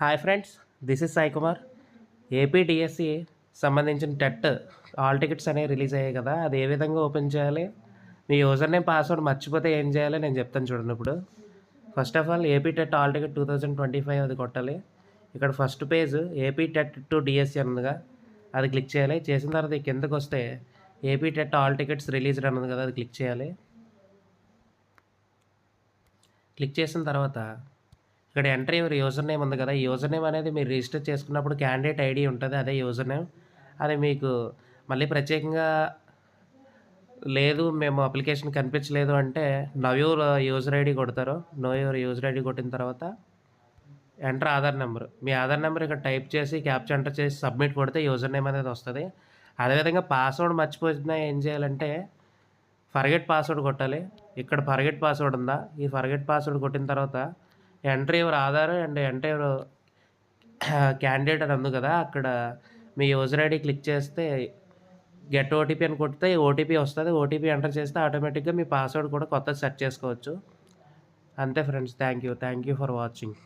Hi friends, this is Sai Kumar. AP DSC సంబంధించిన TET hall tickets అనేవి release అయ్యాయి కదా! అది ఏ విధంగా ఓపెన్ చేయాలి? మీ యూజర్ నేమ్, పాస్వర్డ్ మర్చిపోతే ఏం చేయాలో నేను చెప్తాను చూడండి ఇప్పుడు. First of all AP TET hall ticket 2025 అది కొట్టాలి. ఇక్కడ first page AP TET to DSC అని ఉందిగా, అది క్లిక్ చేయాలి. చేసిన తర్వాత ఈ కిందకు వస్తే AP TET hall tickets released అని ఉంది కదా, అది క్లిక్ చేయాలి. క్లిక్ చేసిన తర్వాత ఇక్కడ ఎంటర్ యువర్ యూజర్ నేమ్ ఉంది కదా, ఈ యూజర్ నేమ్ అనేది మీరు రిజిస్టర్ చేసుకున్నప్పుడు క్యాండిడేట్ ఐడి ఉంటుంది, అదే యూజర్ నేమ్. అది మీకు మళ్ళీ ప్రత్యేకంగా లేదు, మేము అప్లికేషన్ కనిపించలేదు అంటే నవ్ యువర్ యూజర్ ఐడి కొడతారు. నో యువర్ యూజర్ ఐడి కొట్టిన తర్వాత ఎంటర్ ఆధార్ నెంబర్, మీ ఆధార్ నెంబర్ ఇక్కడ టైప్ చేసి క్యాప్చా ఎంటర్ చేసి సబ్మిట్ కొడితే యూజర్ నేమ్ అనేది వస్తుంది. అదేవిధంగా పాస్వర్డ్ మర్చిపోతున్నా ఏం చేయాలంటే ఫర్గెట్ పాస్వర్డ్ కొట్టాలి. ఇక్కడ ఫర్గెట్ పాస్వర్డ్ ఉందా, ఈ ఫర్గెట్ పాస్వర్డ్ కొట్టిన తర్వాత enter your Aadhaar and enter your candidate అని ఉంది కదా, అక్కడ మీ యూజర్ ఐడి క్లిక్ చేస్తే గెట్ ఓటీపీ అని కొడితే ఓటీపీ వస్తుంది. ఓటీపీ ఎంటర్ చేస్తే ఆటోమేటిక్గా మీ పాస్వర్డ్ కూడా కొత్తది సెట్ చేసుకోవచ్చు. అంతే friends, thank you for watching.